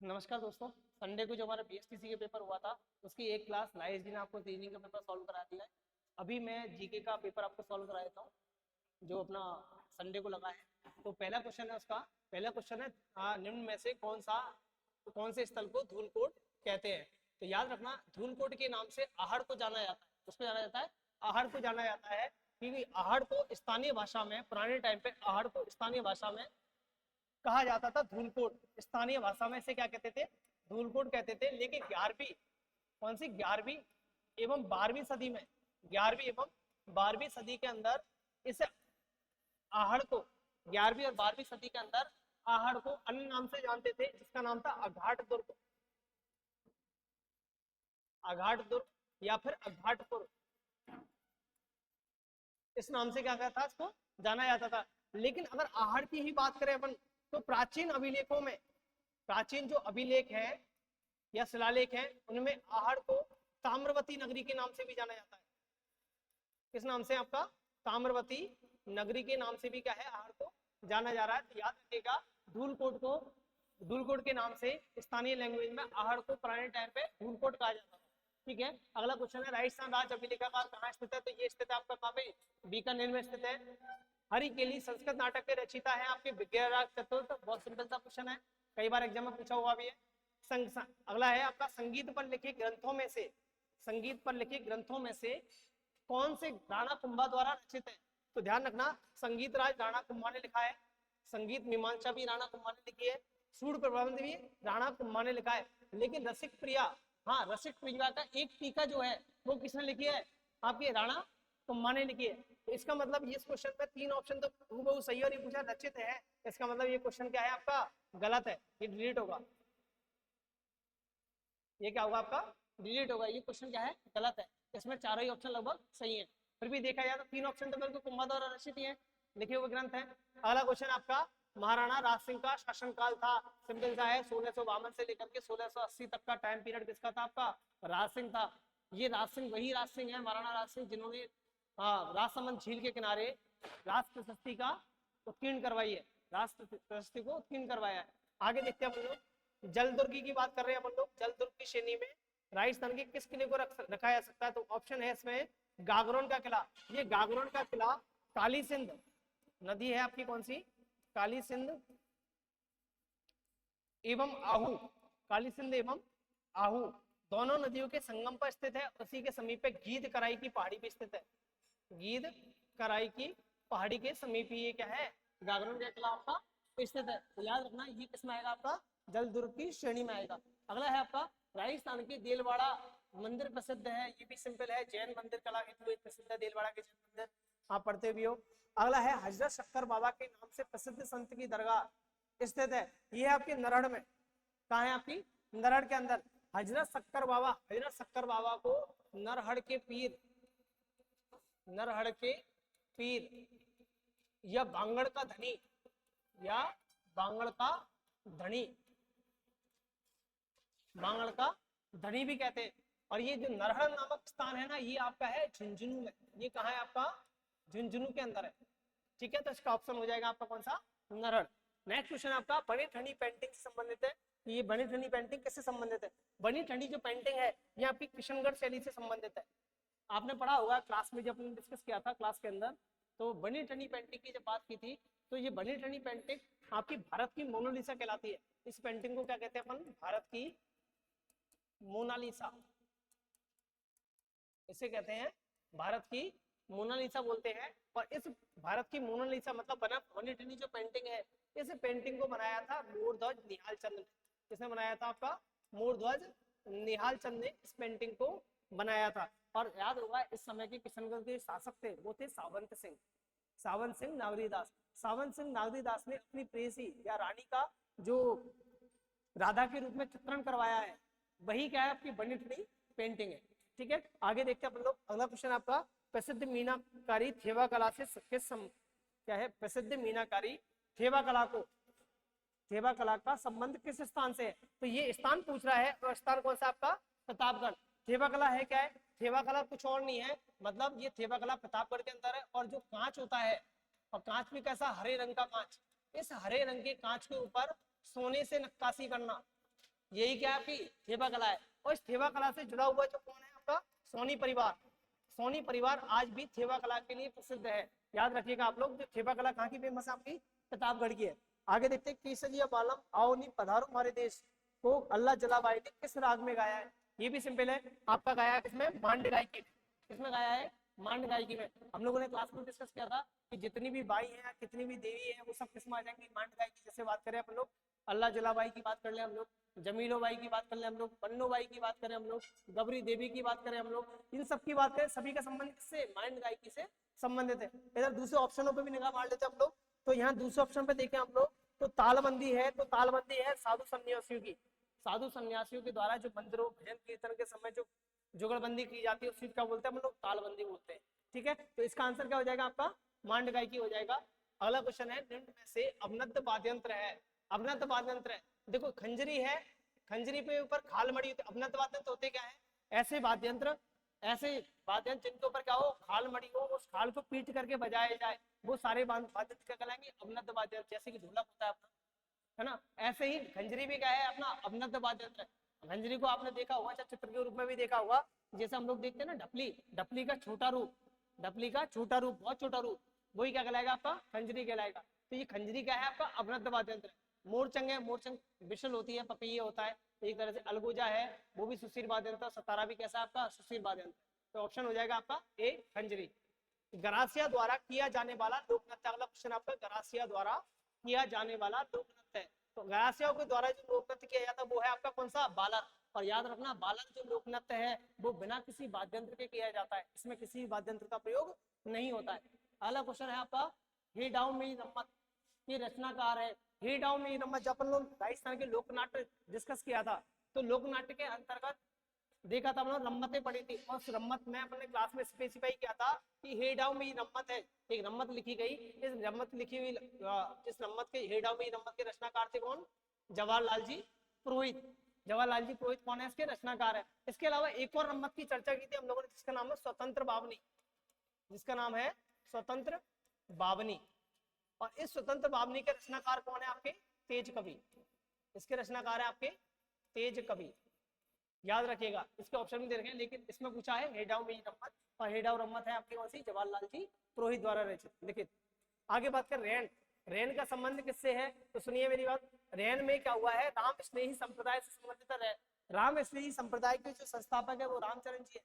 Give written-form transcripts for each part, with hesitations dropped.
नमस्कार दोस्तों। संडे को जो हमारा बीएसटीसी के पेपर हुआ था उसकी एक क्लास लाइस जी ने आपको रीजनिंग का पेपर सॉल्व करा दिया है। अभी मैं जीके का पेपर आपको सॉल्व करा देता हूँ जो अपना संडे को लगा है। तो पहला क्वेश्चन है उसका। पहला क्वेश्चन है निम्न में से कौन से स्थल को धूलकोट कहते हैं। तो याद रखना, धूलकोट के नाम से आहड़ को जाना जाता है। उसको जाना जाता है, आहड़ को जाना जाता है, क्योंकि आहड़ को स्थानीय भाषा में पुराने टाइम पे आहड़ को स्थानीय भाषा में कहा जाता था धूलकोट। स्थानीय भाषा में इसे क्या कहते थे? धूलकोट कहते थे। लेकिन 11वीं कौन सी 11वीं एवं 12वीं सदी में 11वीं एवं 12वीं सदी के अंदर इस आहड़ को 11वीं और 12वीं सदी के अंदर आहड़ को अन्य नाम से जानते थे, जिसका नाम था अघाट दुर्ग, अघाट दुर्ग या फिर अघाटपुर। इस नाम से क्या कहता था, इसको जाना जाता था। लेकिन अगर आहड़ की ही बात करें अपन, तो प्राचीन अभिलेखों में, प्राचीन जो अभिलेख है या शिलालेख है, उनमें आहड़ को ताम्रवती नगरी के नाम से भी जाना जाता है। किस नाम से? आपका ताम्रवती नगरी के नाम से भी क्या है, आहड़ को जाना जा रहा है। तो याद रखिएगा, धूलकोट के नाम से स्थानीय लैंग्वेज में आहड़ को पुराने टाइम पे धूलकोट कहा जाता है। ठीक है, अगला क्वेश्चन है, राजस्थान राज्य अभिलेखागार कहाँ स्थित है? तो ये स्थित है आपका कहाँ पे? बीकानेर में स्थित है। हरिकेली संस्कृत नाटक के रचिता है आपके विग्रहराज चतुर्थ। बहुत सिंपल सा क्वेश्चन है, कई बार एग्जाम में पूछा हुआ भी है। अगला है आपका, संगीत पर लिखे ग्रंथों में से, संगीत पर लिखे ग्रंथों में से कौन से राणा कुंभा द्वारा रचित है? तो ध्यान रखना, संगीत राज राणा कुंभा ने लिखा है, संगीत मीमांसा भी राणा कुंभा ने लिखी है, सूर प्रबंध भी राणा कुंभा ने लिखा है। लेकिन रसिक प्रिया, हाँ रसिक प्रिया का एक टीका जो है वो किसने लिखी है? आपके राणा कुंभा ने लिखी है। तो इसका मतलब इस क्वेश्चन में 3 ऑप्शन तो हूबहू सही और ये पूछा रचित है, इसका मतलब ये क्वेश्चन क्या है आपका? गलत है, ये डिलीट होगा। ये क्या होगा आपका? डिलीट होगा। ये क्वेश्चन क्या है? गलत है। इसमें चारों ही ऑप्शन लगभग सही है। फिर भी देखा जाए तो 3 ऑप्शन तो बिल्कुल कुंभा द्वारा रचित ही है, लिखे हुए ग्रंथ है। अगला क्वेश्चन आपका, महाराणा राज सिंह का शासनकाल था, सिंपल सा है, 1652 से लेकर के 1680 तक का टाइम पीरियड किसका था? आपका राज सिंह था। ये राज सिंह वही राज सिंह है, महाराणा राज सिंह, जिन्होंने राजसमंद झील के किनारे राष्ट्र प्रशस्ति का उत्कीर्ण करवाई है, राष्ट्र प्रशस्ति को उत्कीर्ण करवाया है। आगे देखते हैं अपन लोग, जलदुर्ग की बात कर रहे हैं अपन लोग। जलदुर्ग की श्रेणी में राजस्थान के किस किले को रखा जा सकता है? तो ऑप्शन है इसमें गागरोन का किला। ये गागरोन का किला काली सिंध नदी है आपकी, कौन सी? काली सिंध एवं आहू, काली सिंध एवं आहू दोनों नदियों के संगम पर स्थित है। उसी के समीप गीद कराई की पहाड़ी पे स्थित है। गीद कराई की पहाड़ी के समीप ये क्या है? गागरोन का किला आपका स्थित है। तो याद रखना, ये किसमें आएगा? आपका जलदुर्ग की श्रेणी में आएगा। अगला है आपका, राजस्थान के देलवाड़ा मंदिर प्रसिद्ध है। ये भी सिंपल है, जैन मंदिर कला हेतु प्रसिद्ध है देलवाड़ा के जैन मंदिर, आप पढ़ते भी हो। अगला है, हजरत शक्कर बाबा के नाम से प्रसिद्ध संत की दरगाह स्थित है। ये आपके नरहड़ में, कहाँ है? आपकी नरहड़ के अंदर हजरत शक्कर बाबा। हजरत शक्कर बाबा को नरहड़ के पीर, नरहड़ के पीर या बांगड़ का धनी, या बांगड़ का धनी, बांगड़ का धनी भी कहते हैं। और ये जो नरहड़ नामक स्थान है ना, ये आपका है झुंझुनू में। ये कहाँ है आपका? झुंझुनू के अंदर है। ठीक है, तो इसका ऑप्शन हो जाएगा आपका कौन सा? नरहड़। नेक्स्ट क्वेश्चन आपका, बनी ठंडी पेंटिंग से संबंधित है। ये बनी ठंडी पेंटिंग किससे संबंधित है? बनी ठंडी जो पेंटिंग है ये आपकी किशनगढ़ शैली से संबंधित है। आपने पढ़ा होगा क्लास में, जब हमने डिस्कस किया था क्लास के अंदर, तो बनी ठंडी पेंटिंग की जब बात की थी, तो ये बनी ठंडी पेंटिंग आपकी भारत की मोनालिसा कहलाती है। इस पेंटिंग को क्या कहते हैं अपन? भारत की मोनालिसा, इसे कहते हैं भारत की मोनालिसा बोलते हैं। और इस भारत की मोनालिसा मतलब बनी ठंडी जो पेंटिंग है, इस पेंटिंग को बनाया था मोरध्वज निहाल चंद ने। किसने बनाया था? आपका मोरध्वज निहाल चंद ने इस पेंटिंग को बनाया था। और याद होगा, इस समय के किशनगढ़ के शासक थे वो थे सावंत सिंह, सावंत सिंह नागरीदास। सावंत सिंह नागरीदास ने अपनी प्रेयसी या रानी का जो राधा के रूप में चित्रण करवाया है, वही क्या है? आपकी बनी ठंडी पेंटिंग है। ठीक है, आगे देखते हैं अपन लोग। अगला क्वेश्चन आपका, प्रसिद्ध मीनाकारी थेवा कला से क्या है? प्रसिद्ध मीनाकारी थेवा कला को, थेवा कला का संबंध किस स्थान से है? तो ये स्थान पूछ रहा है, और स्थान कौन सा? आपका प्रतापगढ़। थेवा कला है क्या है? थेवा कला कुछ और नहीं है, मतलब ये थेवा कला प्रतापगढ़ के अंदर है। और जो कांच होता है, और कांच भी कैसा? हरे रंग का कांच। इस हरे रंग के कांच के ऊपर सोने से नक्काशी करना, यही क्या है आपकी थेवा कला है। और इस थेवा कला से जुड़ा हुआ जो कौन है आपका सोनी परिवार। सोनी परिवार आज भी थेवा कला के लिए प्रसिद्ध है। याद रखिएगा आप लोग, जो थेवा कला कहाँ की फेमस है आपकी प्रतापगढ़ की है। आगे देखते हैं, केसरिया बालम आओ नी पधारो हमारे देश को अल्लाह जलाबाई ने किस राग में गाया है। ये भी सिंपल है, आपका गाया है किसमें, मांड गायकी में। किसमें गाया है, मांड गायकी में। हम लोगों ने क्लास में डिस्कस किया था कि जितनी भी बाई है, कितनी भी देवी है, वो सब किसमें आ जाएंगी, मांड गायकी। जैसे बात करें अपन लोग अल्लाह जलाबाई की बात कर ले हम लोग, जमीलो बाई की बात कर ले हम लोग, पन्नो बाई की बात करें हम लोग, गबरी देवी की बात करें हम लोग, इन सब की बात करें, सभी का संबंध किससे, मांड गायकी से संबंधित है। इधर दूसरे ऑप्शनों पे भी निगाह मार लेते हैं हम लोग। तो यहाँ दूसरे ऑप्शन पे देखें हम लोग, तो तालबंदी है, तो तालबंदी है साधु सन्यासियों की। साधु सन्यासियों के द्वारा जो मंदिरों भजन कीर्तन के समय जो जुगलबंदी की जाती है, उस चीज का बोलते हैं हम लोग तालबंदी बोलते हैं। ठीक है, तो इसका आंसर क्या हो जाएगा आपका, मांड गायकी हो जाएगा। अगला क्वेश्चन है, निम्न में से अवनद्ध वाद्यंत्र है। अवनद्ध वाद्यंत्र है, देखो खंजरी है, खंजरी पे ऊपर खाल मड़ी होती है। अवनद्ध वाद्यंत्र होते क्या है, ऐसे वाद्यंत्र, ऐसे वाद्यंत्र जिनके ऊपर क्या हो, खाल मड़ी हो, उस खाल को पीट करके बजाया जाए, वो सारे वाद्यंत्र क्या कहलाएंगे, अवनद्ध वाद्यंत्र। जैसे कि ढोलक होता है अपना, है ना, ऐसे ही खंजरी भी क्या है अपना अवनद्ध वाद्यंत्र है। खंजरी को आपने देखा होगा, चाहे चित्र के रूप में भी देखा होगा, जैसे हम लोग देखते हैं ना ढपली, ढपली का छोटा रूप, ढपली का छोटा रूप, बहुत छोटा रूप, वही क्या कहलाएगा आपका खंजरी कहलाएगा। तो ये खंजरी क्या है आपका अवनद्ध वाद्यंत्र। मोरचंग है, मोरचंग विशल होती है, पपैया होता है एक तरह से। अलगोजा है, वो भी सुशीर वाद्यंत्र। सतारा भी कैसा आपका सुशीर वाद्यंत्र। तो ऑप्शन हो जाएगा आपका ए खंजरी। गरासिया द्वारा किया जाने वाला लोक नृत्य, अगला क्वेश्चन आपका गरासिया द्वारा किया जाने वाला लोक नृत्य है। तो गरासियाओं के द्वारा जो लोक नृत्य किया जाता है वो है आपका कौन सा, बालर। और याद रखना बालर जो लोक नृत्य है वो बिना किसी वाद्यंत्र के किया जाता है, इसमें किसी वाद्यंत्र का प्रयोग नहीं होता है। अगला क्वेश्चन है आपका, हे डाउ में रम्मत की रचनाकार है। हे डाउ में रम्मत, जब अपन लोग राजस्थान के लोकनाट्य डिस्कस किया था, तो लोकनाट्य के अंतर्गत देखा था हम लोग रम्मतें पढ़ी थी, और उस रम्मत में अपने क्लास में स्पेसिफाई किया था कि हे डाउ में रम्मत है, एक रम्मत लिखी गई। इस रम्मत लिखी हुई, इस रम्मत के हे डाउ में रम्मत के रचनाकार थे कौन, जवाहरलाल जी पुरोहित। जवाहरलाल जी पुरोहित कौन है, इसके रचनाकार है। इसके अलावा एक और रम्मत की चर्चा की थी हम लोगों ने, जिसका नाम है स्वतंत्र बावनी, जिसका नाम है स्वतंत्र बावनी। और इस स्वतंत्र बावनी के रचनाकार कौन है आपके, तेज कवि। इसके रचनाकार है आपके तेज कवि। याद रखिएगा, इसके ऑप्शन में दे रखे हैं, लेकिन इसमें पूछा है हेडाउ में रम्मत, और हेडाउ रम्मत है आपकी कौन सी, जवाहरलाल जी पुरोहित द्वारा रचित लिखित। आगे बात कर रैन, रैन का संबंध किससे है, तो सुनिए मेरी बात। रैन में क्या हुआ है, राम स्नेही संप्रदाय से संबंधित है। राम स्नेही संप्रदाय के जो संस्थापक है वो रामचरण जी है।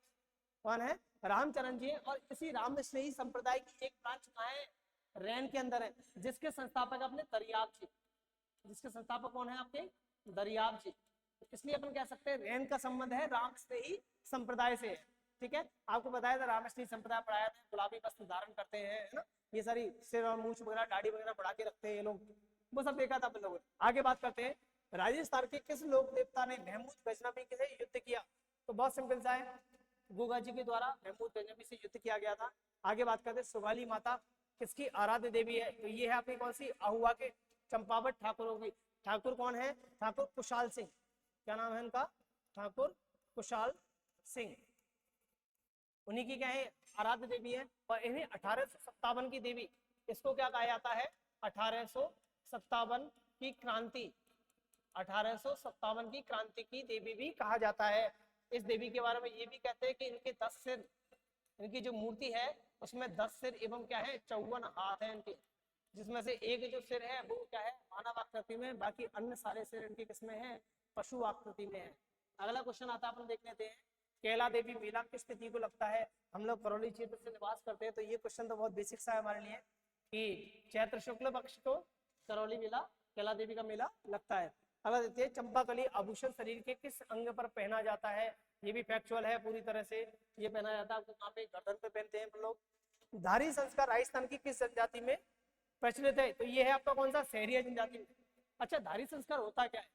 कौन है, रामचरण जी है। और इसी राम स्नेही संप्रदाय की एक ब्रांच कहाँ है, रैन के अंदर है, जिसके संस्थापक अपने दरियाब जी। जिसके संस्थापक कौन है आपके, दरियाब जी। इसलिए अपन कह सकते हैं रैन का संबंध है राम स्नेही संप्रदाय से है। ठीक है, आपको बताया था राम स्नेही संप्रदाय पढ़ाया था, गुलाबी वस्त्र धारण करते हैं, है ना, ये सारी सिर और मूछ वगैरह दाढ़ी वगैरह बढ़ा के रखते हैं ये लोग, वो सब देखा था अपन लोगों ने। आगे बात करते हैं, राजस्थान के किस लोक देवता ने महमूद गजनबी से युद्ध किया, तो बहुत सिंपल सा है, गोगा जी के द्वारा महमूद गजनबी से युद्ध किया गया था। आगे बात करते हैं, सुगाली माता किसकी आराध्य देवी है, तो ये है आपकी कौन सी, अहुआ के चंपावत ठाकुरों की। ठाकुर कौन है, ठाकुर कुशाल सिंह, क्या नाम है उनका, ठाकुर कुशाल सिंह, उन्हीं की क्या है आराध्य देवी है। और इन्हें 1857 की देवी, इसको क्या कहा जाता है, 1857 की क्रांति, 1857 की क्रांति की देवी भी कहा जाता है। इस देवी के बारे में ये भी कहते हैं कि इनके 10 सिर, इनकी जो मूर्ति है उसमें 10 सिर एवं क्या है 54 हाथ है इनके, जिसमें से एक जो सिर है वो क्या है मानव आकृति में, बाकी अन्य सारे सिर इनके किसमें है, पशु आकृति में है। अगला क्वेश्चन आता है, अपन देख लेते हैं, कैला देवी मेला किस तिथि को लगता है। हम लोग करौली क्षेत्र से निवास करते हैं, तो ये क्वेश्चन तो बहुत बेसिक सा है हमारे लिए कि चैत्र शुक्ल पक्ष को करौली मेला, कैला देवी का मेला लगता है। अगला देखते हैं, चंपाकली आभूषण शरीर के किस अंग पर पहना जाता है, ये भी फैक्चुअल है पूरी तरह से। ये पहना जाता है आपको कहाँ पे, गर्दन पे पहनते हैं हम लोग। धारी संस्कार राजस्थान की किस जनजाति में प्रचलित है, तो ये है आपका कौन सा, सहरिया जनजाति में। अच्छा, धारी संस्कार होता क्या है,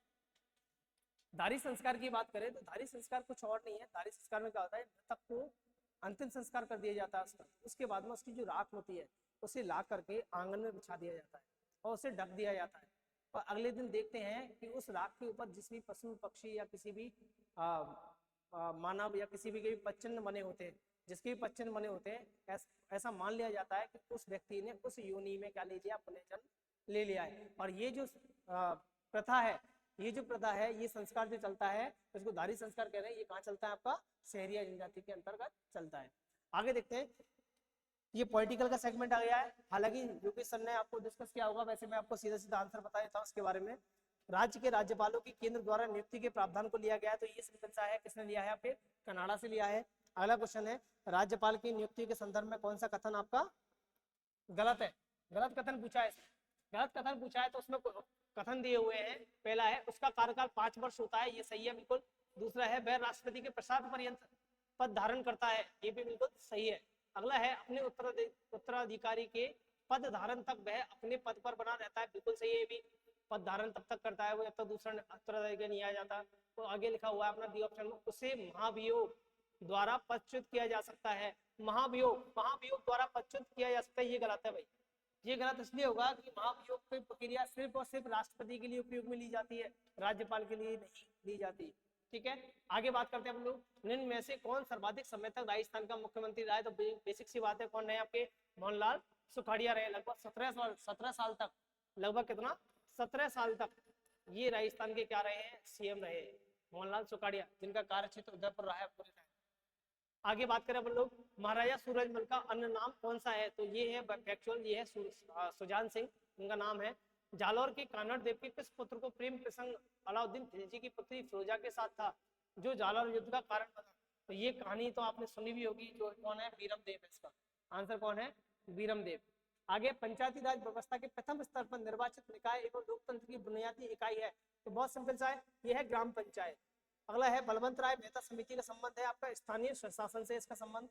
धारी संस्कार की बात करें तो धारी संस्कार कुछ और नहीं है। धारी संस्कार में क्या होता है, मृतक को अंतिम संस्कार कर दिया जाता है उसका, उसके बाद में उसकी जो राख होती है उसे ला करके आंगन में बिछा दिया जाता है और उसे ढक दिया जाता है। और अगले दिन देखते हैं कि उस राख के ऊपर जिस भी पशु पक्षी या किसी भी मानव या किसी भी के पच्चन्न बने होते हैं, जिसके भी पच्चन्न बने होते हैं, ऐसा मान लिया जाता है कि उस व्यक्ति ने उस योनि में क्या ले लिया, पुनः जन्म ले लिया है। और ये जो प्रथा है ये जो प्रथा है, ये संस्कार जो चलता है, इसको धारी संस्कार कह रहे हैं। ये कहाँ चलता है आपका? शहरिया जनजाति के अंतर्गत चलता है। आगे देखते हैं, ये पॉलिटिकल का सेगमेंट आ गया है। हालांकि यूपी सर ने आपको डिस्कस किया होगा, वैसे मैं आपको सीधा सीधा आंसर बता देता हूँ इसके बारे में। राज्य के राज्यपालों की केंद्र द्वारा नियुक्ति के प्रावधान को लिया गया है, तो ये सिंपल सा है, किसने लिया है? आपके कनाडा से लिया है। अगला क्वेश्चन है, राज्यपाल की नियुक्ति के संदर्भ में कौन सा कथन आपका गलत है? गलत कथन पूछा है, गलत कथन पूछा है तो उसमें कथन दिए हुए हैं। पहला है, उसका कार्यकाल 5 वर्ष होता है, ये सही है बिल्कुल। दूसरा है, वह राष्ट्रपति के प्रसाद पर्यंत पद धारण करता है, ये भी बिल्कुल सही है। अगला है, अपने उत्तराधिकारी के पद धारण तक वह अपने पद पर बना रहता है, बिल्कुल सही है। भी पद धारण तब तक करता है वो जब तक दूसरा उत्तराधिकारी नहीं आ जाता। तो आगे लिखा हुआ है अपना डी ऑप्शन में, उसे महाभियोग द्वारा पदच्युत किया जा सकता है। महाभियोग द्वारा पदच्युत किया जा सकता है, ये गलत है भाई। ये गलत इसलिए होगा कि महाभियोग की प्रक्रिया सिर्फ और सिर्फ राष्ट्रपति के लिए उपयोग में ली जाती है, राज्यपाल के लिए नहीं ली जाती। ठीक है, आगे बात करते हैं हम लोग। निम्न में से कौन सर्वाधिक समय तक राजस्थान का मुख्यमंत्री रहा है? तो बेसिक सी बात है, कौन रहे आपके? मोहनलाल सुखाड़िया रहे, लगभग 17 साल तक। लगभग कितना? 17 साल तक ये राजस्थान के क्या रहे हैं? सीएम रहे, मोहनलाल सुखाड़िया, जिनका कार्य क्षेत्र उदयपुर रहा है पूरे टाइम। आगे बात करें अपन लोग, महाराजा सूरजमल का अन्य नाम कौन सा है? तो ये है फैक्चुअल, ये है सुजान सिंह उनका नाम है। जालौर के कानड़ देव के किस पुत्र को प्रेम प्रसंग अलाउद्दीन खिलजी की पुत्री फिरोजा के साथ था, जो जालौर युद्ध का कारण बना? तो ये कहानी तो आपने सुनी भी होगी, जो कौन है? बीरम देव है इसका आंसर। कौन है? बीरम देव। आगे, पंचायती राज व्यवस्था के प्रथम स्तर पर निर्वाचित निकाय एवं लोकतंत्र की बुनियादी इकाई है, तो बहुत सिंपल सा है, यह है ग्राम पंचायत। अगला है, बलवंत राय मेहता समिति का संबंध है आपका स्थानीय शासन से, इसका संबंध।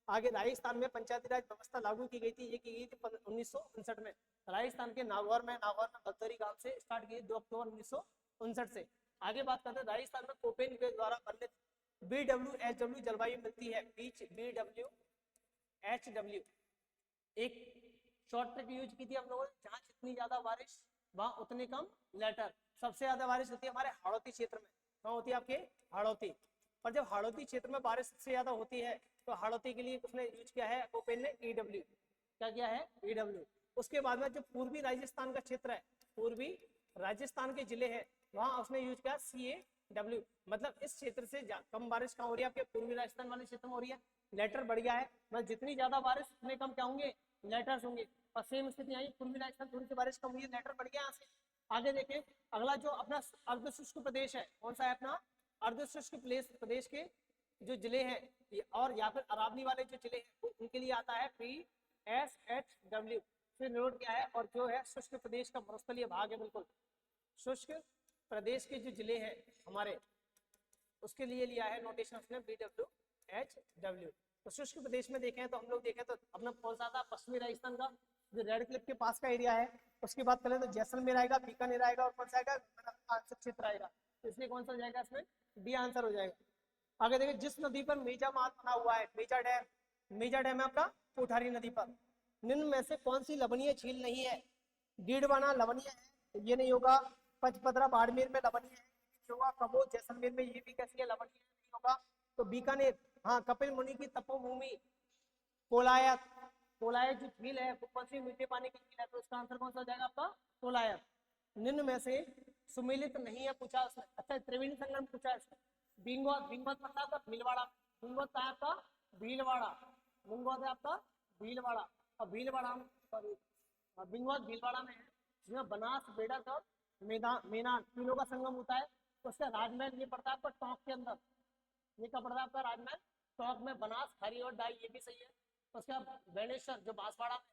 आगे, राजस्थान में पंचायती राज व्यवस्था लागू की गई थी, ये की गई थी 1959 में, राजस्थान के नागौर में बलतरी गांव से स्टार्ट की 2 अक्टूबर 1959 से। आगे बात करते हैं, राजस्थान में कोपेन के द्वारा वर्णित BWHW जलवायु मिलती है, बीच BWHW एक शॉर्ट ट्रिक यूज की थी हम लोगों ने, जहाँ जितनी ज्यादा बारिश वहां उतने कम लेटर। सबसे ज्यादा बारिश होती है हमारे हाड़ौती क्षेत्र में, कहाँ होती है? आपके हाड़ौती। पर जब हाड़ौती क्षेत्र में बारिश सबसे ज्यादा होती है, तो हाड़ौती के लिए उसने यूज किया है कोपेन ने EW, क्या किया है? EW। उसके बाद में जो पूर्वी राजस्थान का क्षेत्र है, पूर्वी राजस्थान के जिले हैं, वहां उसने यूज किया CAW, मतलब इस क्षेत्र से कम बारिश कहाँ हो रही है? आपके पूर्वी राजस्थान वाले क्षेत्र में हो रही है, लेटर बढ़ गया है। मतलब जितनी ज्यादा बारिश उतने कम क्या होंगे? लेटर्स होंगे। और सेम स्थिति आई, पूर्वी राजस्थान थोड़ी सी बारिश कम हुई है, लेटर बढ़ गया यहाँ से। आगे देखें, अगला जो अपना अर्धशुष्क प्रदेश है, कौन सा है अपना? अर्धशुष्क प्रदेश के जो जिले हैं और या फिर अरावली वाले जो जिले हैं, उनके लिए आता है PSHW, फिर नोट क्या है? और जो है शुष्क प्रदेश का मरुस्थलीय भाग है, बिल्कुल शुष्क प्रदेश के जो जिले हैं हमारे, उसके लिए लिया है नोटेशन उसने BWHW। तो शुष्क प्रदेश में देखें तो हम लोग देखें तो अपना कौन सा था? पश्चिमी राजस्थान का जो रेड क्लिफ के पास का एरिया है। उसकी बात करें तो जैसलमेर आएगा, बीकानेर आएगा, और कौन सा आएगा? आंसर क्षेत्र आएगा, इसलिए कौन सा हो जाएगा इसमें? डी आंसर हो जाएगा। आगे देखिए, जिस नदी पर मेजा बांध बना हुआ है, मेजा डैम है आपका कोठारी नदी पर, निम्न में से कौन सी लवणीय झील नहीं है? डीडवाना लवणीय है, तो ये नहीं होगा। पचपदरा बाड़मेर में लवणीय है, होगा। कबो जैसलमेर में, ये भी कैसी है? लवणीय नहीं होगा। तो बीकानेर, हाँ, कपिल मुनि की तपोभूमि कोलायत, कोलायत जो झील है वो कौन सी मीठे पानी की झील है? तो इसका आंसर कौन सा हो जाएगा आपका? कोलायत। निम्न में से सुमेलित नहीं है पूछा उसने। अच्छा, त्रिवेणी संगम पूछा है। भिंगवत पता था? भीलवाड़ा। भिंगवत है आपका भीलवाड़ा, भिंगवत है आपका भीलवाड़ा, और भीलवाड़ा सॉरी भिंगवत भीलवाड़ा में है, जिसमें बनास, बेड़क और मेनान तीनों का संगम होता है। उसका राजमहल ये पड़ता है आपका टोंक के अंदर, ये क्या पड़ रहा है आपका? राजमहल टोंक में, बनास, हरी और डाई, ये भी सही है। उसका बेणेश्वर जो बांसवाड़ा में है,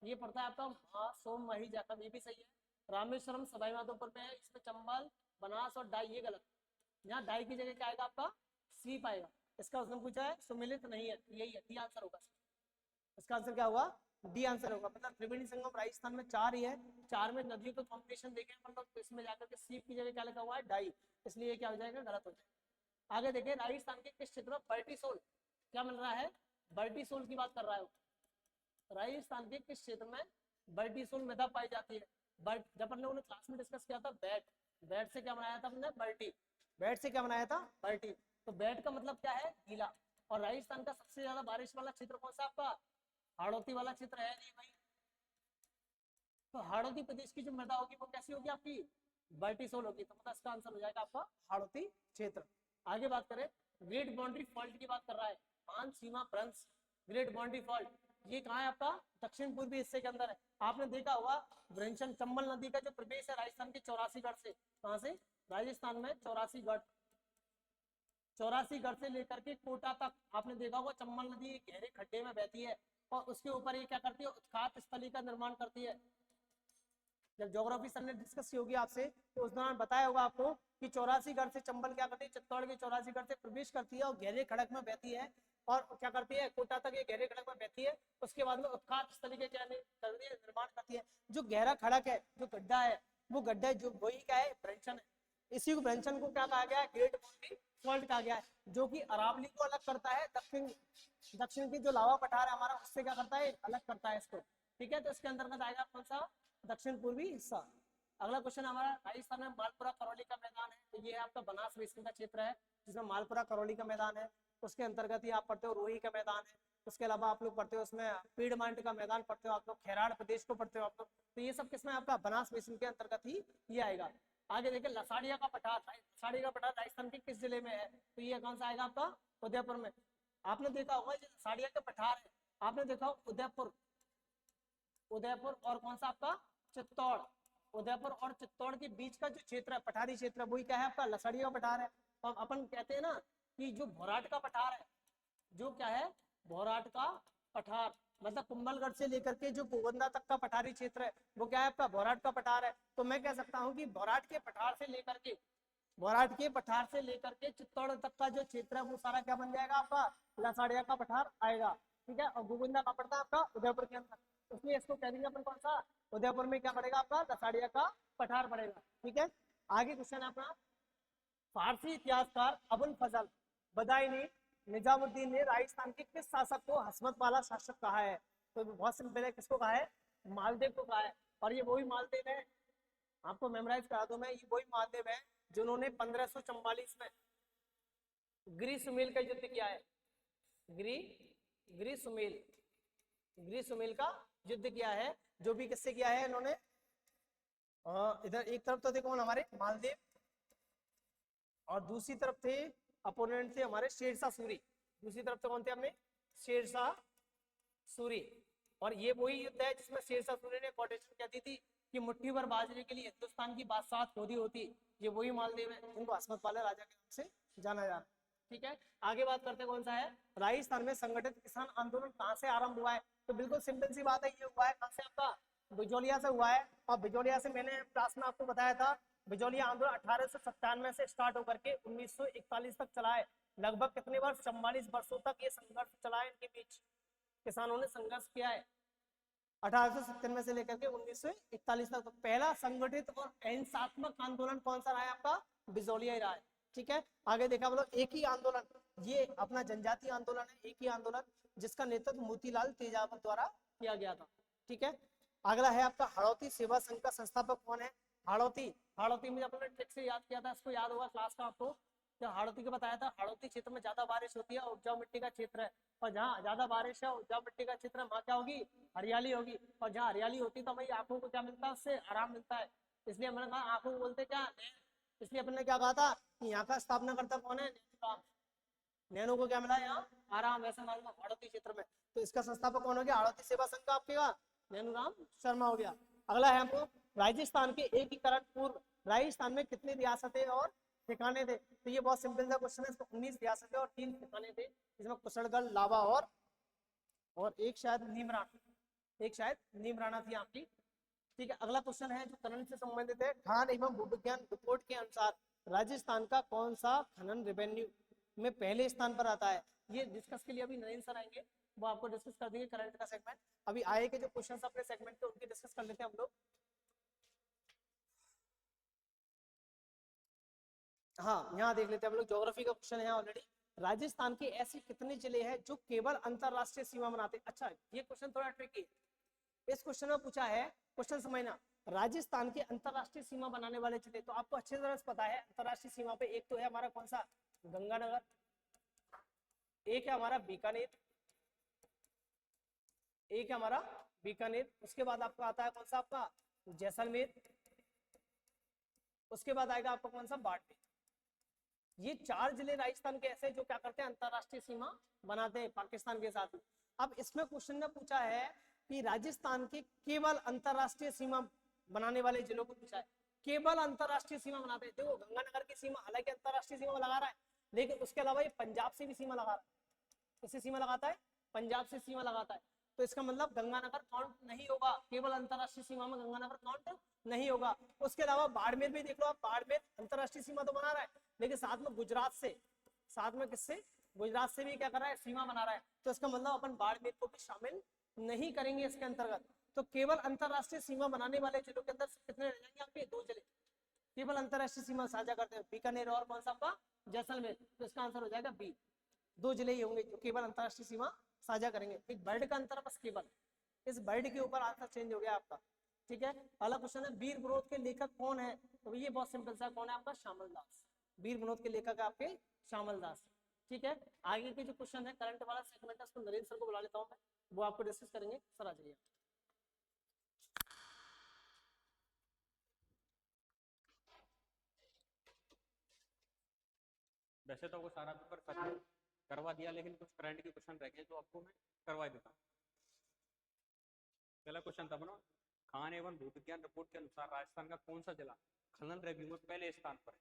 ये पड़ता है आपका सोम मही जाकर, ये भी सही है। रामेश्वरम सवाई माधोपुर में है, इसमें चंबल, बनास और डाई, ये गलत। यहाँ डाई की जगह क्या आएगा आपका? सीप आएगा। इसका उसने पूछा है सुमिलित नहीं है, यही है, डी आंसर होगा। इसका आंसर क्या होगा? डी आंसर होगा। मतलब त्रिवेणी संगम राजस्थान में 4 ही है, 4 में नदियों का कॉम्बिनेशन देखें मतलब, तो इसमें जाकर के सीप की जगह क्या लिखा हुआ है? डाई, इसलिए क्या हो जाएगा? गलत हो जाएगा। आगे देखें, राजस्थान के किस क्षेत्र में बर्टीसोल क्या मिल रहा है? बर्टीसोल की बात कर रहा है। राजस्थान के किस क्षेत्र में बर्टीसोल मृदा पाई जाती है? जब अपन लोगों ने क्लास में डिस्कस किया था बैट से क्या बनाया था हमने? बर्टी। बैट से क्या बनाया था? बर्टी। तो बैट का मतलब क्या है? गीला। और राजस्थान का सबसे ज्यादा बारिश वाला क्षेत्र कौन सा आपका? हाड़ौती वाला क्षेत्र है नहीं भाई। तो हाड़ौती प्रदेश की जो मृदा होगी वो कैसी होगी आपकी? वर्टिसोल होगी, तो मतलब इसका आंसर हो जाएगा आपका हाड़ौती क्षेत्र। आगे बात करें, ग्रेट बाउंड्री फॉल्ट की बात कर रहा है, महान सीमा भ्रंश, ग्रेट बाउंड्री फॉल्ट, ये कहाँ है आपका दक्षिण पूर्वी हिस्से के अंदर है। आपने देखा होगा ब्रह्मचन चंबल नदी का जो प्रवेश है राजस्थान के 84 गढ़ से, कहाँ से, राजस्थान में 84 गढ़, 84 गढ़ से लेकर के कोटा तक आपने देखा होगा चंबल नदी एक गहरे खड्डे में बहती है और उसके ऊपर ये क्या करती है, उत्खात स्थली का निर्माण करती है। जब ज्योग्राफी सर ने डिस्कस की होगी आपसे तो उस दौरान बताया होगा आपको कि 84 गढ़ से चंबल क्या करती है, चित्तौड़ के 84 गढ़ से प्रवेश करती है और गहरे खड़क में बहती है और क्या करती है, कोटा तक ये गहरे खड़क में बहती है। उसके बाद में उत्खात स्थली के क्या करती है, निर्माण करती है। जो गहरा खड़क है, जो गड्ढा है, वो गड्ढा जो वही क्या है, ब्रंशन है। इसी को ब्रंशन को क्या कहा गया है, ग्रेट बाउंड्री फॉल्ट कहा गया है, जो कि अरावली को अलग करता है, दक्षिण की जो लावा पठार है हमारा उससे क्या करता है, अलग करता है इसको। ठीक है, तो इसके अंतर्गत आएगा कौन सा, दक्षिण पूर्वी हिस्सा। अगला क्वेश्चन हमारा, राजस्थान में मालपुरा करौली का मैदान है, तो ये है आपका बनास बेसिन का क्षेत्र है जिसमें मालपुरा करौली का मैदान है। उसके अंतर्गत ही आप पढ़ते हो रोही का मैदान है। उसके अलावा आप लोग पढ़ते हो उसमें पीडमांट का मैदान पढ़ते हो आप लोग, खैराड़ प्रदेश को पढ़ते हो आप लोग। तो ये सब किसमें आपका बनास बेसिन के अंतर्गत ही ये आएगा। आगे देखिए लसाड़िया का पठार, लसाड़िया का पठार राजस्थान के किस जिले में है, तो ये कौन सा आएगा आपका, उदयपुर में। आपने देखा होगा जो लसाड़िया का पठार है, आपने देखा उदयपुर, उदयपुर और कौन सा आपका चित्तौड़, उदयपुर और चित्तौड़ के बीच का जो क्षेत्र है पठारी क्षेत्र, वही क्या है आपका लसाड़िया का पठार है। तो अपन कहते हैं ना कि जो भोराट का पठार है, जो क्या है भोराट का पठार, मतलब कुंभलगढ़ से लेकर के जो गोवंदा तक का पठारी क्षेत्र है वो क्या है आपका भोराट का पठार है। तो मैं कह सकता हूँ कि भोराट के पठार से लेकर के, भोराट के पठार से लेकर के चित्तौड़ तक का जो क्षेत्र है वो सारा क्या बन जाएगा आपका लसाड़िया का पठार आएगा। ठीक है, और गोविंदा का पड़ता है आपका उदयपुर के अंदर, इसलिए इसको कह देंगे अपन कौन सा, उदयपुर में क्या पड़ेगा आपका लसाड़िया का पठार पड़ेगा। ठीक है, आगे क्वेश्चन है अपना, फारसी इतिहासकार अबुल फजल बदायूनी निजामुद्दीन ने राजस्थान के किस शासक को हस्मत वाला शासक कहा है, तो बहुत सिंपल है, किसको कहा है, मालदेव को कहा है। और ये वही मालदेव है, आपको मेमोराइज करा दूं मैं, ये वही मालदेव है जिन्होंने 1544 में गिरी सुमेल का युद्ध किया है, गिरी सुमेल का युद्ध किया है, जो भी किससे किया है इन्होंने, इधर एक तरफ तो थे कौन हमारे मालदेव और दूसरी तरफ थे अपोनेंट थे हमारे शेरशाह सूरी, दूसरी तरफ से कौन थे हमने, शेरशाह सूरी। और ये वही युद्ध है जिसमें शेरशाह सूरी ने कोटेशन क्या दी थी कि मुट्ठी भर बाजरे के लिए हिंदुस्तान की बादशाह खोदी होती। ये वही मालदेव है जिनको हस्मत वाले राजा के नाम से जाना जाता। ठीक है, आगे बात करते हैं कौन सा है, राजस्थान में संगठित किसान आंदोलन कहाँ से आरंभ हुआ है, तो बिल्कुल सिंपल सी बात है, ये हुआ है कहाँ से आपका, बिजौलिया से हुआ है। और बिजौलिया से मैंने क्लास में आपको बताया था, बिजौलिया आंदोलन 1897 से स्टार्ट होकर के 1941 तक चला है। लगभग कितने वर्ष, 44 वर्षों तक ये संघर्ष चला है, इनके बीच किसानों ने संघर्ष किया है 1897 से लेकर के 1941 तक। तो पहला संगठित और अहिंसात्मक आंदोलन कौन सा रहा है आपका, बिजौलिया ही रहा है। ठीक है, आगे देखा बोलो, एक ही आंदोलन, ये अपना जनजातीय आंदोलन है, एक ही आंदोलन जिसका नेतृत्व मोतीलाल तेजावत द्वारा किया गया था। ठीक है, अगला है आपका हाड़ौती सेवा संघ का संस्थापक कौन है, हाड़ौती में अपने ट्रिक से याद किया था, इसको याद होगा क्लास का आपको, जब हाड़ौती को बताया था, हाड़ौती क्षेत्र में ज्यादा बारिश होती है, उपजाऊ मिट्टी का क्षेत्र है, और जहाँ ज्यादा बारिश है उपजाऊ मिट्टी का क्षेत्र है वहाँ क्या होगी, हरियाली होगी, और जहाँ हरियाली होती है तो भाई आंखों को क्या मिलता है, उससे आराम मिलता है। इसलिए हमने कहा आंखों को बोलते क्या, इसलिए अपने क्या कहा था कि यहाँ का स्थापना करता कौन है, नैनो को क्या मिला यहाँ आराम, वैसे मालूम हाड़ौती क्षेत्र में। तो इसका संस्थापक कौन हो गया, हाड़ौती सेवा संघ का आपके नैनूराम शर्मा हो गया। अगला है हमको, राजस्थान के एकीकरण पूर्व राजस्थान में कितनी रियासतें और ठिकाने थे, तो ये बहुत सिंपल सा क्वेश्चन है, इसमें 19 रियासतें और 3 ठिकाने थे, इसमें कुशलगढ़, लावा और एक शायद नीमराना थी आपकी। ठीक है, अगला क्वेश्चन है जो खनन से संबंधित है, खान एवं भूविज्ञान रिपोर्ट के अनुसार राजस्थान का कौन सा खनन रेवेन्यू में पहले स्थान पर आता है। ये डिस्कस के लिए अभी नरेंद्र सर आएंगे, वो आपको डिस्कस कर देंगे करंट का सेगमेंट। अभी आए के जो क्वेश्चन अपने सेगमेंट के उनके डिस्कस कर लेते हैं हम लोग। हाँ, यहाँ देख लेते हैं हम लोग, ज्योग्राफी का क्वेश्चन है ऑलरेडी। राजस्थान के ऐसे कितने जिले हैं जो केवल अंतरराष्ट्रीय सीमा बनाते हैं। अच्छा, ये क्वेश्चन थोड़ा ट्रिकी है, इस क्वेश्चन में पूछा है, क्वेश्चन समझना, राजस्थान के अंतरराष्ट्रीय सीमा बनाने वाले जिले, तो आपको अच्छी तरह से पता है अंतरराष्ट्रीय सीमा पे एक तो है हमारा कौन सा, गंगानगर, एक है हमारा बीकानेर, उसके बाद आपका आता है कौन सा आपका जैसलमेर, उसके बाद आएगा आपका कौन सा, बाड़मेर। ये 4 जिले राजस्थान के ऐसे जो क्या करते हैं, अंतरराष्ट्रीय सीमा बनाते हैं पाकिस्तान के साथ। अब इसमें क्वेश्चन ने पूछा है कि राजस्थान के केवल अंतरराष्ट्रीय सीमा बनाने वाले जिलों को पूछा है, केवल अंतरराष्ट्रीय सीमा बनाते हैं। देखो गंगानगर की सीमा हालांकि अंतरराष्ट्रीय सीमा लगा रहा है, लेकिन उसके अलावा ये पंजाब से भी सीमा लगा रहा है। किससे सीमा लगाता है, पंजाब से सीमा लगाता है। तो इसका मतलब गंगानगर काउंट नहीं होगा, केवल अंतरराष्ट्रीय सीमा में गंगानगर काउंट नहीं होगा। उसके अलावा बाड़मेर भी देख लो आप, बाड़मेर अंतरराष्ट्रीय सीमा तो बना रहा है, लेकिन साथ में गुजरात से, साथ में किससे, गुजरात से भी क्या कर रहा है, सीमा बना रहा है। तो इसका मतलब अपन बाड़मेर को भी शामिल नहीं करेंगे इसके अंतर्गत। तो केवल अंतरराष्ट्रीय सीमा बनाने वाले जिलों के अंदर कितने रह जाएंगे आपके, 2 जिले केवल अंतरराष्ट्रीय सीमा साझा करते हैं, बीकानेर और कौन सा आपका, जैसलमेर। तो इसका आंसर हो जाएगा बी, 2 जिले ही होंगे जो केवल अंतरराष्ट्रीय सीमा साझा करेंगे। एक वर्ड का अंतर बस केवल, इस वर्ड के ऊपर आंसर चेंज हो गया आपका। ठीक है, अगला क्वेश्चन है वीर विनोद के लेखक कौन है, तो ये बहुत सिंपल सा, कौन है आपका, श्यामल दास। वीर विनोद के लेखक आपके श्यामल दास। ठीक है, आगे के जो क्वेश्चन है करंट वाला सेगमेंट है, उसको नरेंद्र सर को बुला लेता हूँ मैं, वो आपको डिस्कस करेंगे। सर आ जाइए। वैसे तो वो सारा पेपर करवा दिया, लेकिन कुछ करंट के क्वेश्चन रह गए जो आपको मैं करवा देता हूँ। पहला क्वेश्चन था अपना, खान एवं भू विज्ञान रिपोर्ट के अनुसार राजस्थान का कौन सा जिला खनन रेव्यू में पहले स्थान पर है।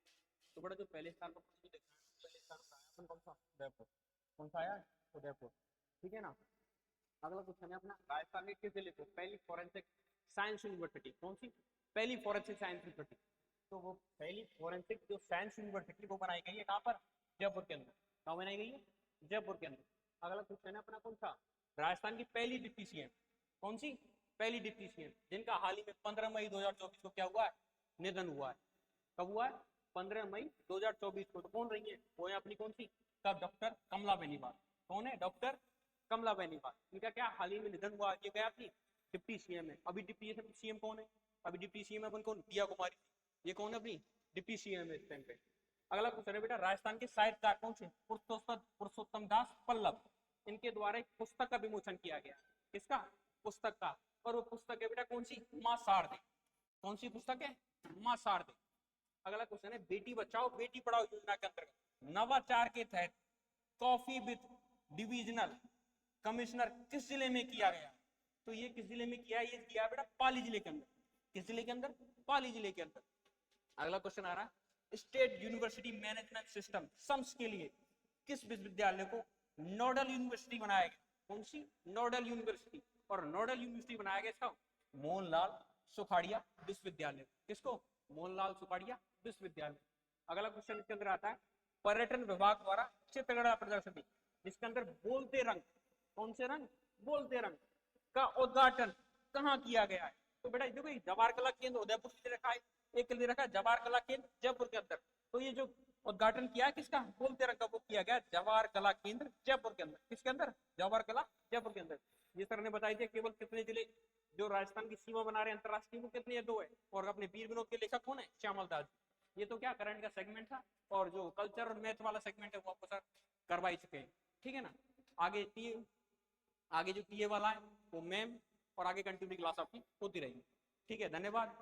तो बड़ा जो पहले स्थान पर पहले स्थान पर आया अपन कौन सा, उदयपुर। कौन सा आया, उदयपुर। ठीक है ना। अगला क्वेश्चन है अपना, राजस्थान के किस जिले को पहली फॉरेंसिक साइंस यूनिवर्सिटी, कौन सी, पहली फॉरेंसिक साइंस यूनिवर्सिटी। तो वो पहली फॉरेंसिक जो साइंस यूनिवर्सिटी वो बनाई गई है कहाँ पर, जयपुर के अंदर। कहाँ बनाई गई है, जयपुर के अंदर। अगला क्वेश्चन है अपना कौन सा, राजस्थान की पहली डिप्टी सीएम, कौन सी, पहली डिप्टी सीएम जिनका हाल ही में 15 मई 2024 को क्या हुआ है, निधन हुआ है। कब हुआ है, 15 मई 2024 को। तो कौन रही है, वो है अपनी कौन सी, कब, डॉक्टर कमला बेनीवाल। कौन है, डॉक्टर कमला बेनीवाल। इनका क्या हाल ही में निधन हुआ, ये गया अपनी डिप्टी सीएम है। अभी डिप्टी सीएम कौन है, अभी डिप्टी सीएम अपन कौन, दिया कुमारी। ये कौन है अपनी डिप्टी सीएम है इस टाइम पे। अगला क्वेश्चन है बेटा, राजस्थान के साहित्यकार कौन से, पुरुषोत्तम दास पल्लव। इनके द्वारा एक पुस्तक का विमोचन किया गया। किसका, पुस्तक का। और वो पुस्तक है बेटा कौन सी, मां शारदे। कौन सी पुस्तक है, मां शारदे। अगला क्वेश्चन है, बेटी बचाओ बेटी पढ़ाओ योजना के अंतर्गत नवाचार के तहत कॉफी विद डिविजनल कमिश्नर किस जिले में किया गया। तो ये किस जिले में किया है, ये किया बेटा पाली जिले के अंदर। किस जिले के अंदर, पाली जिले के अंदर। अगला क्वेश्चन आ रहा है, state university management system sums के लिए किस विश्वविद्यालय को नोडल यूनिवर्सिटी बनाया गया। कौन सी, नोडल यूनिवर्सिटी। और नोडल यूनिवर्सिटी बनाया गया इसका मोहनलाल सुखाड़िया विश्वविद्यालय। किसको, मोहनलाल सुखाड़िया विश्वविद्यालय। अगला क्वेश्चन इसके अंदर आता है, पर्यटन विभाग द्वारा चित्रकला प्रदर्शनी जिसके अंदर बोलते रंग, कौन से रंग, बोलते रंग का उद्घाटन कहाँ किया गया है। तो बेटा देखो, जवाहर कला केंद्र उदयपुर के लिए रखा है, एक के लिए रखा है जवाहर कला केंद्र जयपुर के अंदर। तो ये जो उद्घाटन किया है किसका, बोलते रंग का, वो किया गया जवाहर कला केंद्र जयपुर के अंदर। किसके अंदर, जवाहर कला जयपुर के अंदर। ये सर ने बताई थी केवल कितने जिले जो राजस्थान की सीमा बना रहे हैं अंतरराष्ट्रीय, वो कितने, 2 है। और अपने वीर विनोद के लेखक कौन है, श्यामल दास। ये तो क्या करंट का सेगमेंट था, और जो कल्चर और मैथ वाला सेगमेंट है वो आपको सर करवा ही चुके हैं। ठीक है ना। आगे जो टीए वाला है वो मैम, और आगे कंटिन्यू क्लास आपकी होती रहेगी। ठीक है, धन्यवाद।